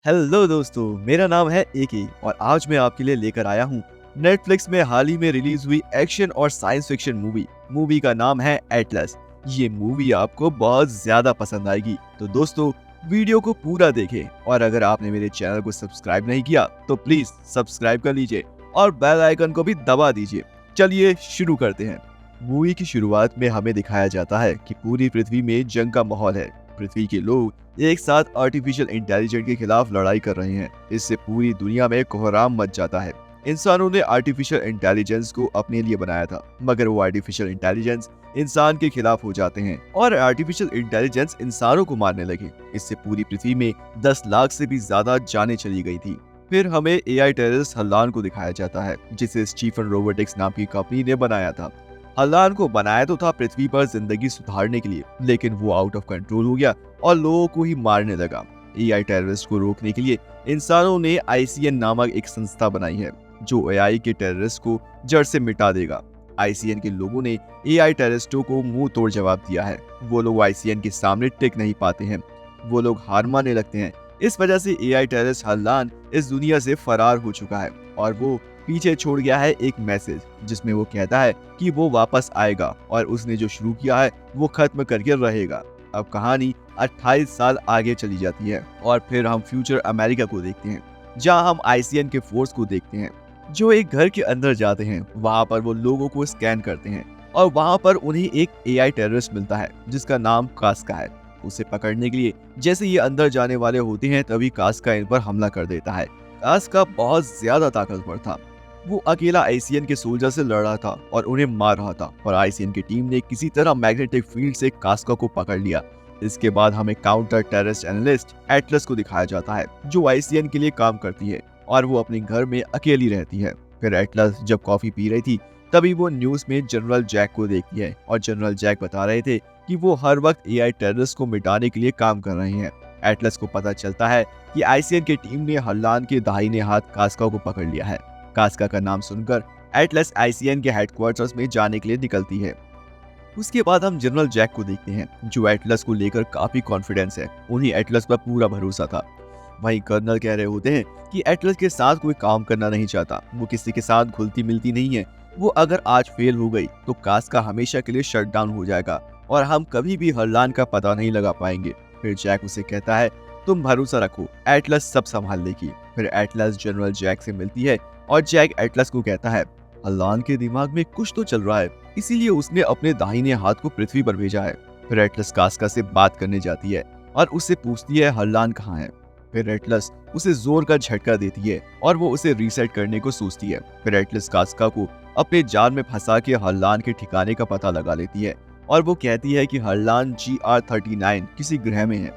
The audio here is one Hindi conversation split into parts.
हेलो दोस्तों, मेरा नाम है एके और आज मैं आपके लिए लेकर आया हूँ नेटफ्लिक्स में हाल ही में रिलीज हुई एक्शन और साइंस फिक्शन मूवी का नाम है एटलस। ये मूवी आपको बहुत ज्यादा पसंद आएगी, तो दोस्तों वीडियो को पूरा देखें और अगर आपने मेरे चैनल को सब्सक्राइब नहीं किया तो प्लीज सब्सक्राइब कर लीजिए और बेल आइकन को भी दबा दीजिए। चलिए शुरू करते हैं। मूवी की शुरुआत में हमें दिखाया जाता है कि पूरी पृथ्वी में जंग का माहौल है। पृथ्वी के लोग एक साथ आर्टिफिशियल इंटेलिजेंस के खिलाफ लड़ाई कर रहे हैं। इससे पूरी दुनिया में कोहराम मच जाता है। इंसानों ने आर्टिफिशियल इंटेलिजेंस को अपने लिए बनाया था, मगर वो आर्टिफिशियल इंटेलिजेंस इंसान के खिलाफ हो जाते हैं और आर्टिफिशियल इंटेलिजेंस इंसानों को मारने लगे। इससे पूरी पृथ्वी में 10 लाख से भी ज्यादा जानें चली गई थी। फिर हमें एआई टेररिस्ट हल्लान को दिखाया जाता है, जिसे स्टीफन रोबोटिक्स नाम की कंपनी ने बनाया था। हल्लान को बनाया तो था पृथ्वी पर जिंदगी सुधारने के लिए, लेकिन वो आउट ऑफ कंट्रोल हो गया और लोगों को ही मारने लगा। एआई टेररिस्ट को रोकने के लिए इंसानों ने आईसीएन नामक एक संस्था बनाई है, जो एआई के टेररिस्ट को जड़ से मिटा देगा। आईसीएन के लोगों ने एआई टेररिस्टों को मुंह तोड़ जवाब दिया है। वो लोग आईसीएन के सामने टिक नहीं पाते हैं, वो लोग हार मानने लगते हैं। इस वजह से एआई टेररिस्ट हल्लान इस दुनिया से फरार हो चुका है और वो पीछे छोड़ गया है एक मैसेज, जिसमें वो कहता है कि वो वापस आएगा और उसने जो शुरू किया है वो खत्म करके रहेगा। अब कहानी 28 साल आगे चली जाती है और फिर हम फ्यूचर अमेरिका को देखते हैं, जहां हम आईसीएन के फोर्स को देखते हैं, जो एक घर के अंदर जाते हैं। वहां पर वो लोगों को स्कैन करते हैं और वहां पर उन्हें एक एआई टेररिस्ट मिलता है जिसका नाम कास्का है। उसे पकड़ने के लिए जैसे ये अंदर जाने वाले होते हैं, तभी कास्का इन पर हमला कर देता है। कास्का बहुत ज्यादा ताकतवर था। वो अकेला आईसीएन के सोल्जर से लड़ रहा था और उन्हें मार रहा था, और आईसीएन की टीम ने किसी तरह मैग्नेटिक फील्ड से कास्का को पकड़ लिया। इसके बाद हमें काउंटर टेररिस्ट एनालिस्ट एटलस को दिखाया जाता है, जो आईसीएन के लिए काम करती है और वो अपने घर में अकेली रहती है। फिर एटलस जब कॉफी पी रही थी, तभी वो न्यूज में जनरल जैक को देखती है और जनरल जैक बता रहे थे कि वो हर वक्त एआई टेररिस्ट को मिटाने के लिए काम कर रहे हैं। एटलस को पता चलता है कि आईसीएन की टीम ने हल्लान के दाहिने हाथ कास्का को पकड़ लिया है। कास्का का नाम सुनकर एटलस आईसीएन के हेडक्वार्टर्स में जाने के लिए निकलती है। उसके बाद हम जनरल जैक को देखते हैं, जो एटलस को लेकर काफी कॉन्फिडेंस है। उन्हें एटलस पर पूरा भरोसा था। वहीं कर्नल कह रहे होते हैं कि एटलस के साथ कोई काम करना नहीं चाहता, वो किसी के साथ घुलती मिलती नहीं है। वो अगर आज फेल हो गई तो कास्का हमेशा के लिए शट डाउन हो जाएगा और हम कभी भी हल्लान का पता नहीं लगा पाएंगे। फिर जैक उसे कहता है, तुम भरोसा रखो, एटलस सब संभाल लेगी। फिर एटलस जनरल जैक से मिलती है और जैक एटलस को कहता है, हल्लान के दिमाग में कुछ तो चल रहा है, इसीलिए उसने अपने दाहिने हाथ को पृथ्वी पर भेजा है। फिर एटलस कास्का से बात करने जाती है और उससे पूछती है हल्लान कहाँ है। फिर एटलस उसे जोर का झटका देती है और वो उसे रीसेट करने को सोचती है। फिर एटलस कास्का को अपने जाल में फंसा के हल्लान के ठिकाने का पता लगा लेती है और वो कहती है कि हल्लान GR39 किसी ग्रह में है।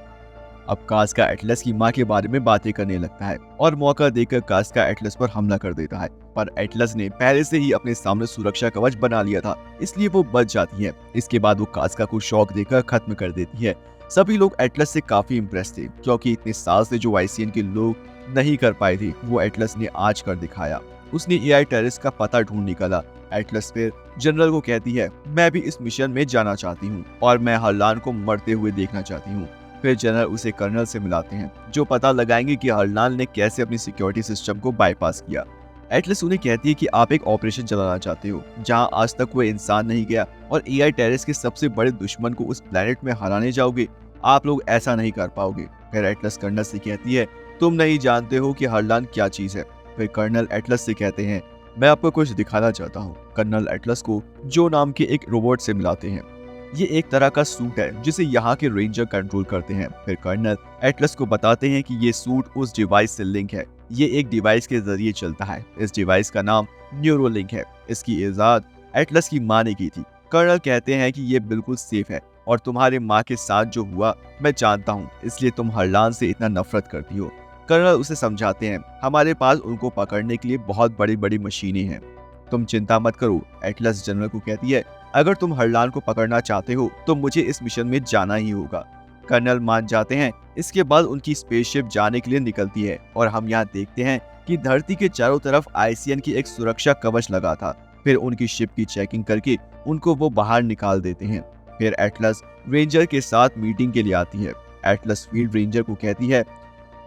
अब कास्का एटलस की मां के बारे में बातें करने लगता है और मौका देकर कास्का एटलस पर हमला कर देता है, पर एटलस ने पहले से ही अपने सामने सुरक्षा कवच बना लिया था, इसलिए वो बच जाती है। इसके बाद वो कास्का को शॉक देकर खत्म कर देती है। सभी लोग एटलस से काफी इम्प्रेस थे, क्योंकि इतने साल से जो आईसीएन के लोग नहीं कर पाए थे, वो एटलस ने आज कर दिखाया। उसने एआई टेररिस्ट का पता ढूंढ निकाला। एटलस फिर जनरल को कहती है, मैं भी इस मिशन में जाना चाहती हूँ और मैं हल्लान को मरते हुए देखना चाहती हूँ। फिर जनरल उसे कर्नल से मिलाते हैं, जो पता लगाएंगे कि हल्लान ने कैसे अपनी सिक्योरिटी सिस्टम को बाईपास किया। एटलस उन्हें कहती है कि आप एक ऑपरेशन चलाना चाहते हो जहां आज तक कोई इंसान नहीं गया और एआई टेररिस्ट के सबसे बड़े दुश्मन को उस प्लेनेट में हराने जाओगे। आप लोग ऐसा नहीं कर पाओगे। फिर एटलस कर्नल से कहती है, तुम नहीं जानते हो कि हल्लान क्या चीज है। फिर कर्नल एटलस से कहते हैं, मैं आपको कुछ दिखाना चाहता हूँ। कर्नल एटलस को जो नाम के एक रोबोट से मिलाते हैं। ये एक तरह का सूट है जिसे यहाँ के रेंजर कंट्रोल करते हैं। फिर कर्नल एटलस को बताते हैं कि ये सूट उस डिवाइस से लिंक है। ये एक डिवाइस के जरिए चलता है। इस डिवाइस का नाम न्यूरोलिंक है। इसकी इजाद एटलस की मां ने की थी। कर्नल कहते हैं कि ये बिल्कुल सेफ है और तुम्हारे माँ के साथ जो हुआ मैं जानता हूँ, इसलिए तुम हल्लान से इतना नफरत करती हो। कर्नल उसे समझाते हैं, हमारे पास उनको पकड़ने के लिए बहुत बड़ी बड़ी मशीनें हैं, तुम चिंता मत करो। एटलस जनरल को कहती है, अगर तुम हल्लान को पकड़ना चाहते हो तो मुझे इस मिशन में जाना ही होगा। कर्नल मान जाते हैं। इसके बाद उनकी स्पेसशिप जाने के लिए निकलती है और हम यहाँ देखते हैं कि धरती के चारों तरफ आईसीएन की एक सुरक्षा कवच लगा था। फिर उनकी शिप की चेकिंग करके उनको वो बाहर निकाल देते हैं। फिर एटलस रेंजर के साथ मीटिंग के लिए आती है। एटलस फील्ड रेंजर को कहती है,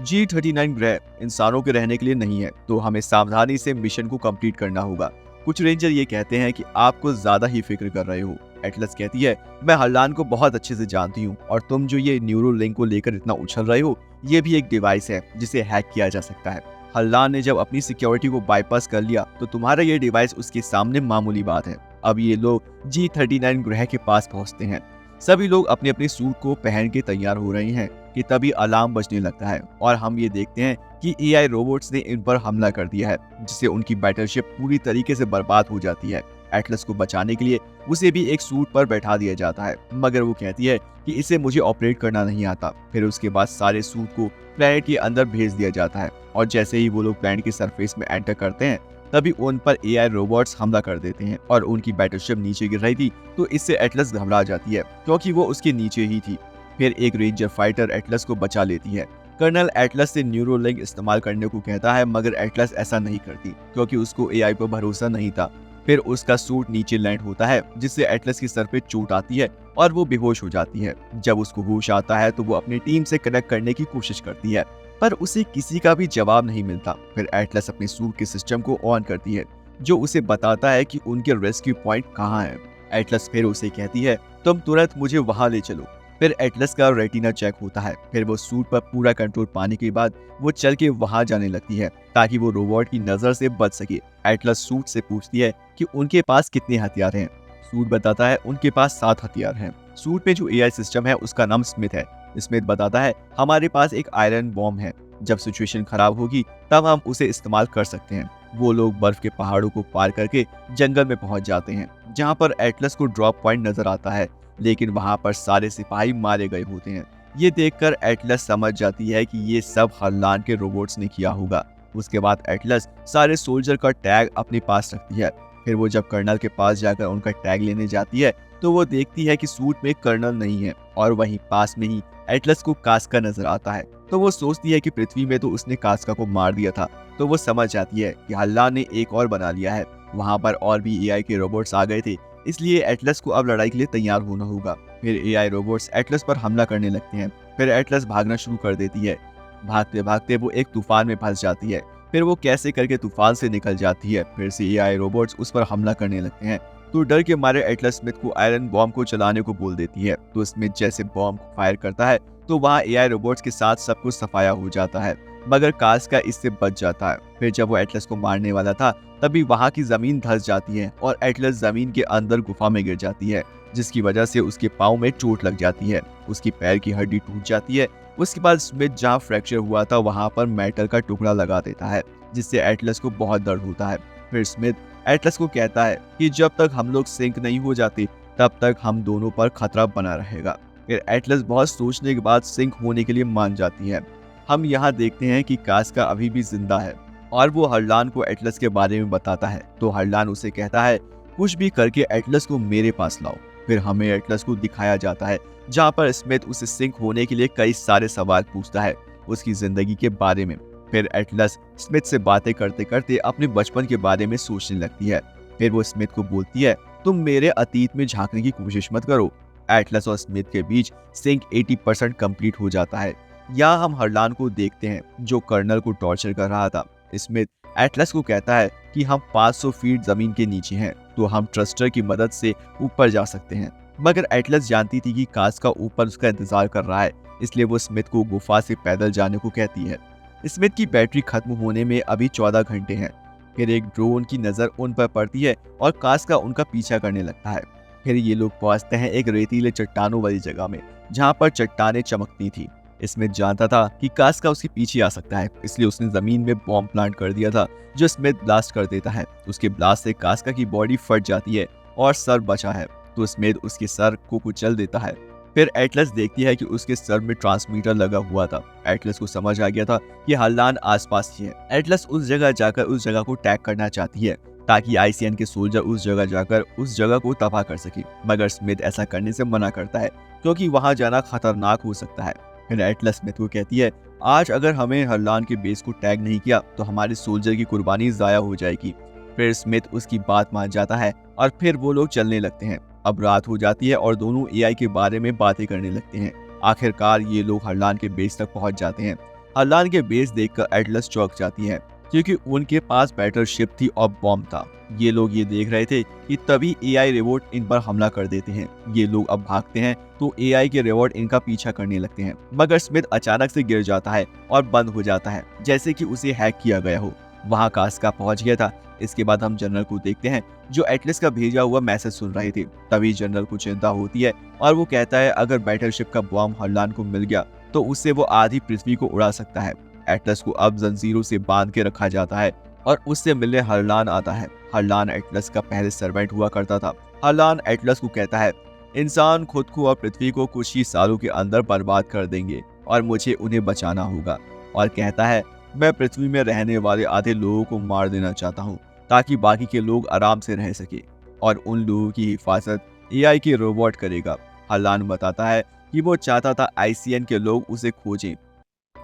G39 ग्रह इंसानों के रहने के लिए नहीं है, तो हमें सावधानी से मिशन को कंप्लीट करना होगा। कुछ रेंजर ये कहते हैं कि आप कुछ ज्यादा ही फिक्र कर रहे हो। एटलस कहती है, मैं हरलान को बहुत अच्छे से जानती हूँ और तुम जो ये न्यूरो लिंक को लेकर इतना उछल रहे हो, ये भी एक डिवाइस है जिसे हैक किया जा सकता है। हरलान ने जब अपनी सिक्योरिटी को बाईपास कर लिया तो तुम्हारा ये डिवाइस उसके सामने मामूली बात है। अब ये लोग G39 ग्रह के पास पहुंचते हैं। सभी लोग अपने अपने सूट को पहन के तैयार हो रहे हैं कि तभी अलार्म बजने लगता है और हम ये देखते हैं कि एआई रोबोट्स ने इन पर हमला कर दिया है, जिससे उनकी बैटलशिप पूरी तरीके से बर्बाद हो जाती है। एटलस को बचाने के लिए उसे भी एक सूट पर बैठा दिया जाता है, मगर वो कहती है कि इसे मुझे ऑपरेट करना नहीं आता। फिर उसके बाद सारे सूट को प्लेनेट के अंदर भेज दिया जाता है और जैसे ही वो लोग प्लेनेट की सरफेस में एंटर करते हैं तभी उन पर एआई रोबोट्स हमला कर देते हैं और उनकी बैटलशिप नीचे गिर रही थी, तो इससे एटलस घबरा जाती है क्योंकि वो उसके नीचे ही थी। फिर एक रेंजर फाइटर एटलस को बचा लेती है। कर्नल एटलस से न्यूरो लिंक इस्तेमाल करने को कहता है, मगर एटलस ऐसा नहीं करती क्योंकि उसको एआई पर भरोसा नहीं था। फिर उसका सूट नीचे लैंड होता है, जिससे एटलस की सर पे चोट आती है और वो बेहोश हो जाती है। जब उसको होश आता है तो वो अपनी टीम से कनेक्ट करने की कोशिश करती है, पर उसे किसी का भी जवाब नहीं मिलता। फिर एटलस अपने सूट के सिस्टम को ऑन करती है, जो उसे बताता है कि उनके रेस्क्यू पॉइंट कहाँ है। एटलस फिर उसे कहती है, तुम तुरंत मुझे वहां ले चलो। फिर एटलस का रेटिना चेक होता है। फिर वो सूट पर पूरा कंट्रोल पाने के बाद वो चल के वहां जाने लगती है ताकि वो रोबोट की नजर से बच सके। एटलस सूट से पूछती है कि उनके पास कितने हथियार हैं। सूट बताता है उनके पास 7 हथियार हैं। सूट में जो एआई सिस्टम है उसका नाम स्मिथ है। स्मिथ बताता है, हमारे पास एक आयरन बॉम्ब है, जब सिचुएशन खराब होगी तब हम उसे इस्तेमाल कर सकते हैं। वो लोग बर्फ के पहाड़ों को पार करके जंगल में पहुंच जाते हैं, जहां पर एटलस को ड्रॉप पॉइंट नजर आता है, लेकिन वहां पर सारे सिपाही मारे गए होते हैं। ये देखकर एटलस समझ जाती है कि ये सब हरलान के रोबोट्स ने किया होगा। उसके बाद एटलस सारे सोल्जर का टैग अपने पास रखती है। फिर वो जब कर्नल के पास जाकर उनका टैग लेने जाती है तो वो देखती है कि सूट में कर्नल नहीं है और वहीं पास में ही एटलस को कास्का नजर आता है। तो वो सोचती है कि पृथ्वी में तो उसने कास्का को मार दिया था, तो वो समझ जाती है कि हरलान ने एक और बना लिया है। वहां पर और भी एआई के रोबोट्स आ गए थे, इसलिए एटलस को अब लड़ाई के लिए तैयार होना होगा। फिर एआई रोबोट्स एटलस पर हमला करने लगते हैं। फिर एटलस भागना शुरू कर देती है। भागते भागते वो एक तूफान में फंस जाती है। फिर वो कैसे करके तूफान से निकल जाती है। फिर से एआई रोबोट्स उस पर हमला करने लगते हैं, तो डर के मारे एटलस स्मिथ को आयरन बॉम्ब को चलाने को बोल देती है। तो स्मिथ जैसे बॉम्ब को फायर करता है तो वहाँ एआई रोबोट्स के साथ सब कुछ सफाया हो जाता है, मगर कास्का इससे बच जाता है। फिर जब वो एटलस को मारने वाला था तभी वहाँ की जमीन धंस जाती है और एटलस जमीन के अंदर गुफा में गिर जाती है, जिसकी वजह से उसके पाँव में चोट लग जाती है। उसकी पैर की हड्डी टूट जाती है। उसके बाद स्मिथ जहाँ फ्रैक्चर हुआ था वहाँ पर मेटल का टुकड़ा लगा देता है, जिससे एटलस को बहुत दर्द होता है। फिर स्मिथ एटलस को कहता है कि जब तक हम लोग सिंक नहीं हो जाते तब तक हम दोनों पर खतरा बना रहेगा। फिर एटलस बहुत सोचने के बाद सिंक होने के लिए मान जाती है। हम यहाँ देखते हैं कि कास्का अभी भी जिंदा है और वो हरलान को एटलस के बारे में बताता है। तो हरलान उसे कहता है, कुछ भी करके एटलस को मेरे पास लाओ। फिर हमें एटलस को दिखाया जाता है, जहाँ पर स्मिथ उसे सिंक होने के लिए कई सारे सवाल पूछता है उसकी जिंदगी के बारे में। फिर एटलस स्मिथ से बातें करते करते अपने बचपन के बारे में सोचने लगती है। फिर वो स्मिथ को बोलती है, तुम मेरे अतीत में झांकने की कोशिश मत करो। एटलस और स्मिथ के बीच सिंक 80% कंप्लीट हो जाता है। यहाँ हम हरलान को देखते हैं जो कर्नल को टॉर्चर कर रहा था। स्मिथ एटलस को कहता है कि हम 500 फीट जमीन के नीचे हैं, तो हम ट्रस्टर की मदद से ऊपर जा सकते हैं। मगर एटलस जानती थी कि कास्का ऊपर उसका इंतजार कर रहा है, इसलिए वो स्मिथ को गुफा से पैदल जाने को कहती है। स्मिथ की बैटरी खत्म होने में अभी 14 घंटे हैं। फिर एक ड्रोन की नजर उन पर पड़ती है और कास्का उनका पीछा करने लगता है। फिर ये लोग पहुंचते हैं एक रेतीले चट्टानों वाली जगह में, जहां पर चट्टानें चमकती थी। स्मिथ जानता था कि कास्का उसके पीछे आ सकता है, इसलिए उसने जमीन में बॉम्ब प्लांट कर दिया था, जो स्मिथ ब्लास्ट कर देता है। उसके ब्लास्ट से कास्का की बॉडी फट जाती है और सर बचा है, तो स्मिथ उसके सर को कुचल देता है। फिर एटलस देखती है कि उसके सर में ट्रांसमीटर लगा हुआ था। एटलस को समझ आ गया था कि हरलान आसपास ही है। एटलस उस जगह जाकर उस जगह को टैग करना चाहती है ताकि आईसीएन के सोल्जर उस जगह जाकर उस जगह को तबाह कर सके, मगर स्मिथ ऐसा करने से मना करता है क्योंकि वहां जाना खतरनाक हो सकता है। फिर एटलस स्मिथ को कहती है, आज अगर हमें हरलान के बेस को टैग नहीं किया तो हमारे सोल्जर की कुर्बानी जाया हो जाएगी। फिर स्मिथ उसकी बात मान जाता है और फिर वो लोग चलने लगते हैं। अब रात हो जाती है और दोनों एआई के बारे में बातें करने लगते हैं। आखिरकार ये लोग हरलान के बेस तक पहुंच जाते हैं। हरलान के बेस देखकर एटलस चौंक जाती है क्योंकि उनके पास बैटल शिप थी और बॉम्ब था। ये लोग ये देख रहे थे कि तभी एआई रोबोट इन पर हमला कर देते हैं। ये लोग अब भागते हैं तो एआई के रोबोट इनका पीछा करने लगते हैं, मगर स्मिथ अचानक से गिर जाता है और बंद हो जाता है जैसे कि उसे हैक किया गया हो। वहाँ कास्का पहुंच गया था। इसके बाद हम जनरल को देखते हैं जो एटलस का भेजा हुआ मैसेज सुन रहे थे। तभी जनरल को चिंता होती है और वो कहता है अगर बैटलशिप का बॉम्ब हरलान को मिल गया तो उससे वो आधी पृथ्वी को उड़ा सकता है। एटलस को अब जंजीरों से बांध के रखा जाता है और उससे मिलने हरलान आता है। हरलान एटलस का पहले सर्वेंट हुआ करता था। हरलान एटलस को कहता है इंसान खुद को और पृथ्वी को कुछ ही सालों के अंदर बर्बाद कर देंगे और मुझे उन्हें बचाना होगा। और कहता है मैं पृथ्वी में रहने वाले आधे लोगों को मार देना चाहता हूँ ताकि बाकी के लोग आराम से रह सके और उन लोगों की हिफाजत एआई के रोबोट करेगा। हरलान बताता है कि वो चाहता था आईसीएन के लोग उसे खोजें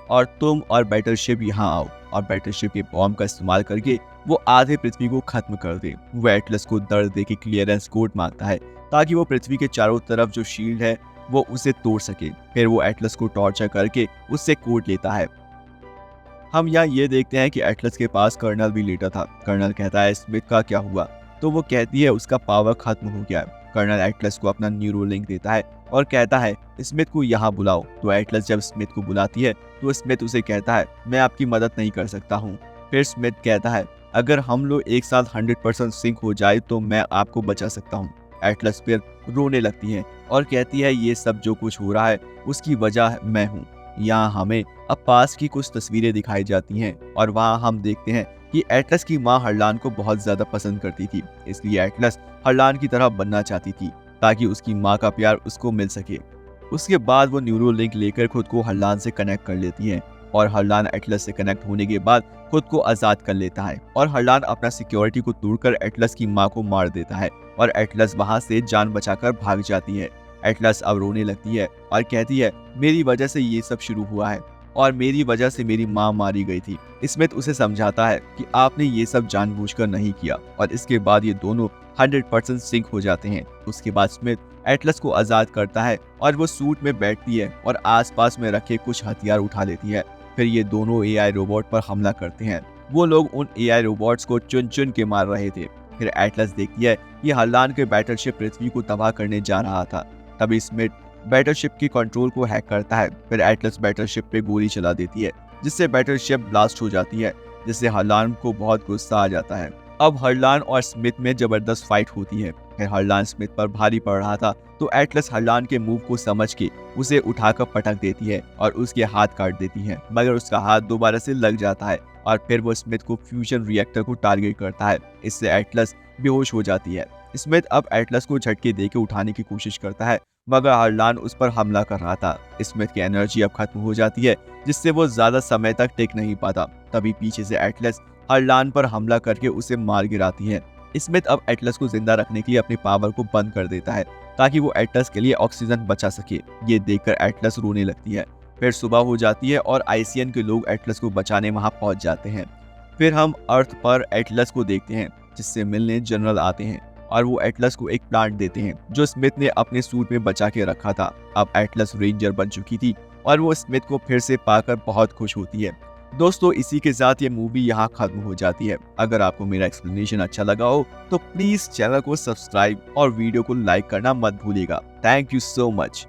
और तुम और बैटलशिप यहाँ आओ और बैटलशिप के बॉम्ब का इस्तेमाल करके वो आधे पृथ्वी को खत्म कर दे। वो एटलस को दर्द दे के क्लियरेंस कोड मांगता है ताकि वो पृथ्वी के चारों तरफ जो शील्ड है वो उसे तोड़ सके। फिर वो एटलस को टॉर्चर करके उससे कोड लेता है। हम यहाँ ये देखते हैं कि एटलस के पास कर्नल भी लेटा था। कर्नल कहता है स्मिथ का क्या हुआ, तो वो कहती है उसका पावर खत्म हो गया है। कर्नल एटलस को अपना न्यूरो लिंक देता है और कहता है स्मिथ को यहाँ बुलाओ। तो एटलस जब स्मिथ को बुलाती है तो स्मिथ उसे कहता है मैं आपकी मदद नहीं कर सकता हूँ। फिर स्मिथ कहता है अगर हम लोग एक साथ 100% सिंक हो जाए तो मैं आपको बचा सकता हूँ। एटलस फिर रोने लगती है और कहती है ये सब जो कुछ हो रहा है उसकी वजह मैं हूँ। यहाँ हमें अब पास की कुछ तस्वीरें दिखाई जाती हैं और वहाँ हम देखते हैं कि एटलस की माँ हरलान को बहुत ज्यादा पसंद करती थी, इसलिए एटलस हरलान की तरह बनना चाहती थी ताकि उसकी माँ का प्यार उसको मिल सके। उसके बाद वो न्यूरो लिंक लेकर खुद को हरलान से कनेक्ट कर लेती है और हरलान एटलस से कनेक्ट होने के बाद खुद को आजाद कर लेता है और हरलान अपना सिक्योरिटी को तोड़कर एटलस की माँ को मार देता है और एटलस वहाँ से जान बचाकर भाग जाती है। एटलस अब रोने लगती है और कहती है मेरी वजह से ये सब शुरू हुआ है और मेरी वजह से मेरी माँ मारी गई थी। स्मिथ उसे समझाता है कि आपने ये सब जानबूझकर नहीं किया और इसके बाद ये दोनों 100% सिंक हो जाते हैं। उसके बाद स्मिथ एटलस को आजाद करता है और वो सूट में बैठती है और आसपास में रखे कुछ हथियार उठा लेती है। फिर ये दोनों एआई रोबोट पर हमला करते हैं। वो लोग उन एआई रोबोट्स को चुन चुन के मार रहे थे। फिर एटलस देखती है कि हरलान के बैटलशिप पृथ्वी को तबाह करने जा रहा था। तभी स्मिथ बैटलशिप की कंट्रोल को हैक करता है। फिर एटलस बैटलशिप पे गोली चला देती है जिससे बैटलशिप ब्लास्ट हो जाती है, जिससे हरलान को बहुत गुस्सा आ जाता है। अब हरलान और स्मिथ में जबरदस्त फाइट होती है। फिर हरलान स्मिथ पर भारी पड़ रहा था तो एटलस हरलान के मूव को समझ के उसे उठाकर पटक देती है और उसके हाथ काट देती है, मगर उसका हाथ दोबारा से लग जाता है और फिर वो स्मिथ को फ्यूजन रिएक्टर को टारगेट करता है। इससे एटलस बेहोश हो जाती है। स्मिथ अब एटलस को झटके देके उठाने की कोशिश करता है, मगर हरलान उस पर हमला कर रहा था। स्मिथ की एनर्जी अब खत्म हो जाती है जिससे वो ज्यादा समय तक टिक नहीं पाता। तभी पीछे से एटलस हरलान पर हमला करके उसे मार गिराती है। स्मिथ अब एटलस को जिंदा रखने के लिए अपनी पावर को बंद कर देता है ताकि वो एटलस के लिए ऑक्सीजन बचा सके। ये देखकर एटलस रोने लगती है। फिर सुबह हो जाती है और आईसीएन के लोग एटलस को बचाने वहां पहुंच जाते हैं। फिर हम अर्थ पर एटलस को देखते हैं जिससे मिलने जनरल आते हैं और वो एटलस को एक प्लांट देते हैं जो स्मिथ ने अपने सूट में बचा के रखा था। अब एटलस रेंजर बन चुकी थी और वो स्मिथ को फिर से पाकर बहुत खुश होती है। दोस्तों, इसी के साथ ये मूवी यहाँ खत्म हो जाती है। अगर आपको मेरा एक्सप्लेनेशन अच्छा लगा हो तो प्लीज चैनल को सब्सक्राइब और वीडियो को लाइक करना मत भूलिएगा। Thank you so much.